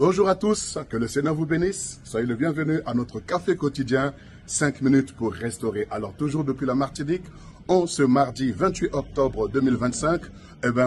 Bonjour à tous, que le Seigneur vous bénisse. Soyez le bienvenu à notre café quotidien, 5 minutes pour restaurer. Alors toujours depuis la Martinique, ce mardi 28 octobre 2025,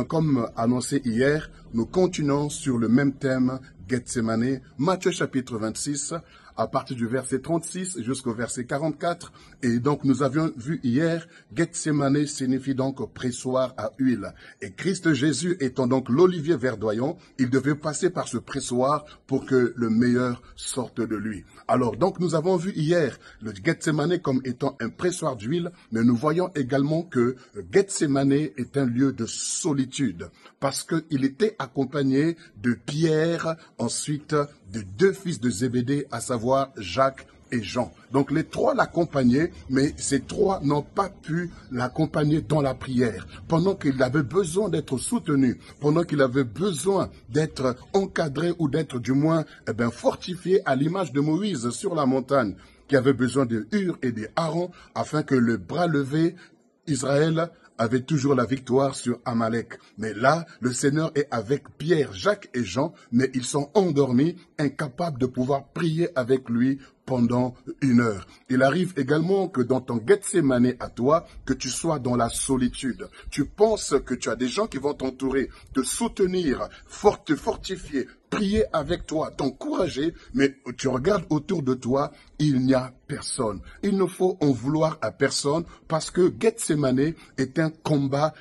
comme annoncé hier, nous continuons sur le même thème, Gethsémané, Matthieu chapitre 26, à partir du verset 36 jusqu'au verset 44. Et donc nous avions vu hier, Gethsémané signifie donc pressoir à huile. Et Christ Jésus étant donc l'olivier verdoyant, il devait passer par ce pressoir pour que le meilleur sorte de lui. Alors donc nous avons vu hier le Gethsémané comme étant un pressoir d'huile, mais nous voyons également que Gethsémané est un lieu de solitude, parce qu'il était accompagné de Pierre, ensuite de deux fils de Zébédée, à savoir Jacques et Jean. Donc les trois l'accompagnaient, mais ces trois n'ont pas pu l'accompagner dans la prière. Pendant qu'il avait besoin d'être soutenu, pendant qu'il avait besoin d'être encadré ou d'être du moins fortifié à l'image de Moïse sur la montagne, qui avait besoin de Hur et de Aaron, afin que le bras levé, Israël avait toujours la victoire sur Amalek. Mais là, le Seigneur est avec Pierre, Jacques et Jean, mais ils sont endormis, incapables de pouvoir prier avec lui pendant 1 heure. Il arrive également que dans ton Gethsémané à toi, que tu sois dans la solitude. Tu penses que tu as des gens qui vont t'entourer, te soutenir, te fortifier, prier avec toi, t'encourager, mais tu regardes autour de toi, il n'y a personne. Il ne faut en vouloir à personne, parce que Gethsémané est un combat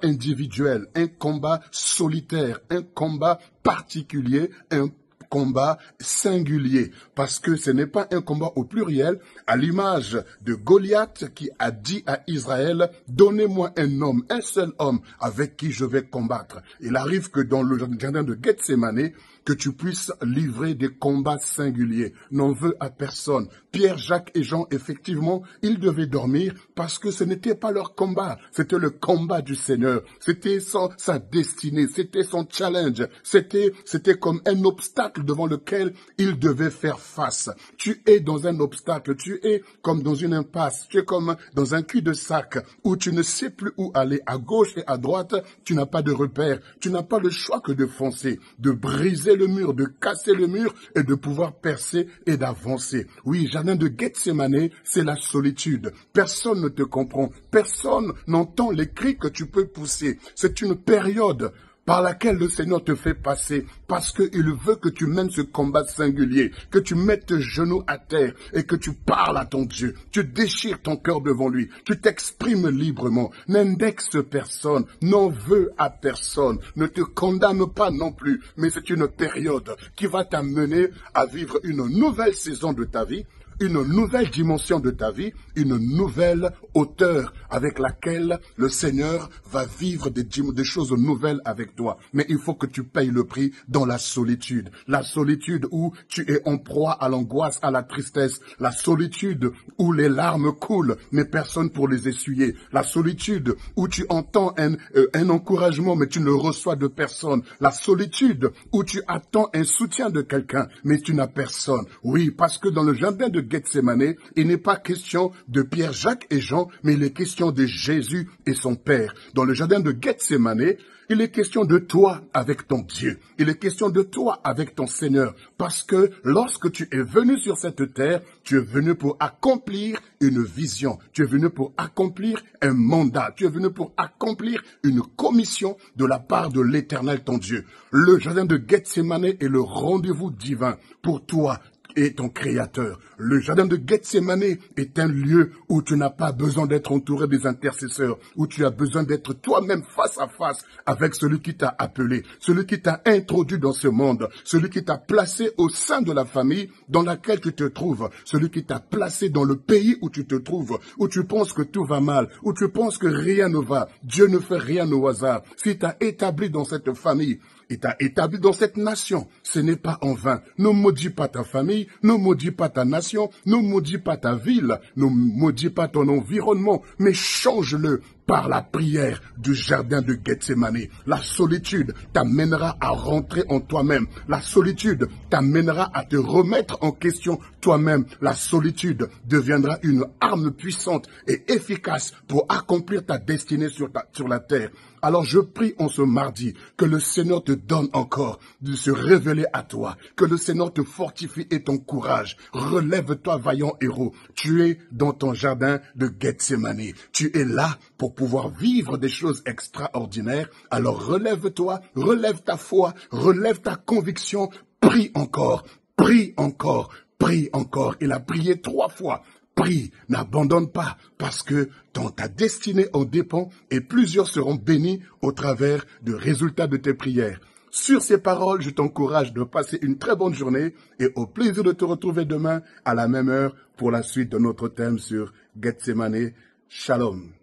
individuel, un combat solitaire, un combat particulier, un combat singulier, parce que ce n'est pas un combat au pluriel, à l'image de Goliath qui a dit à Israël, donnez-moi un homme, un seul homme avec qui je vais combattre. Il arrive que dans le jardin de Gethsémané, que tu puisses livrer des combats singuliers. N'en veux à personne. Pierre, Jacques et Jean, effectivement, ils devaient dormir parce que ce n'était pas leur combat. C'était le combat du Seigneur. C'était sa destinée. C'était son challenge. C'était comme un obstacle devant lequel ils devaient faire face. Tu es dans un obstacle. Tu es comme dans une impasse. Tu es comme dans un cul-de-sac où tu ne sais plus où aller. À gauche et à droite, tu n'as pas de repère. Tu n'as pas le choix que de foncer, de briser le mur, de casser le mur et de pouvoir percer et d'avancer. Oui, jardin de Gethsémané, c'est la solitude. Personne ne te comprend. Personne n'entend les cris que tu peux pousser. C'est une période par laquelle le Seigneur te fait passer, parce qu'il veut que tu mènes ce combat singulier, que tu mettes tes genoux à terre et que tu parles à ton Dieu. Tu déchires ton cœur devant lui, tu t'exprimes librement. N'indexe personne, n'en veux à personne, ne te condamne pas non plus, mais c'est une période qui va t'amener à vivre une nouvelle saison de ta vie, une nouvelle dimension de ta vie, une nouvelle hauteur avec laquelle le Seigneur va vivre des choses nouvelles avec toi. Mais il faut que tu payes le prix dans la solitude. La solitude où tu es en proie à l'angoisse, à la tristesse. La solitude où les larmes coulent, mais personne pour les essuyer. La solitude où tu entends un encouragement, mais tu ne reçois de personne. La solitude où tu attends un soutien de quelqu'un, mais tu n'as personne. Oui, parce que dans le jardin de Gethsémané, il n'est pas question de Pierre, Jacques et Jean, mais il est question de Jésus et son Père. Dans le jardin de Gethsémané, il est question de toi avec ton Dieu. Il est question de toi avec ton Seigneur. Parce que lorsque tu es venu sur cette terre, tu es venu pour accomplir une vision. Tu es venu pour accomplir un mandat. Tu es venu pour accomplir une commission de la part de l'Éternel ton Dieu. Le jardin de Gethsémané est le rendez-vous divin pour toi et ton Créateur. Le jardin de Gethsémané est un lieu où tu n'as pas besoin d'être entouré des intercesseurs, où tu as besoin d'être toi-même face à face avec celui qui t'a appelé, celui qui t'a introduit dans ce monde, celui qui t'a placé au sein de la famille dans laquelle tu te trouves, celui qui t'a placé dans le pays où tu te trouves, où tu penses que tout va mal, où tu penses que rien ne va. Dieu ne fait rien au hasard. S'il t'a établi dans cette famille, il t'a établi dans cette nation, ce n'est pas en vain. Ne maudis pas ta famille, ne maudis pas ta nation, ne maudis pas ta ville, ne maudis pas ton environnement, mais change-le par la prière du jardin de Gethsémani. La solitude t'amènera à rentrer en toi-même. La solitude t'amènera à te remettre en question toi-même. La solitude deviendra une arme puissante et efficace pour accomplir ta destinée sur la terre. Alors je prie en ce mardi que le Seigneur te donne encore de se révéler à toi, que le Seigneur te fortifie et t'encourage. Relève-toi, vaillant héros. Tu es dans ton jardin de Gethsémani. Tu es là pour pouvoir vivre des choses extraordinaires. Alors relève-toi, relève ta foi, relève ta conviction. Prie encore, prie encore, prie encore. Il a prié 3 fois. Prie, n'abandonne pas, parce que ta destinée en dépend et plusieurs seront bénis au travers du résultat de tes prières. Sur ces paroles, je t'encourage de passer une très bonne journée et au plaisir de te retrouver demain à la même heure pour la suite de notre thème sur Gethsémani. Shalom.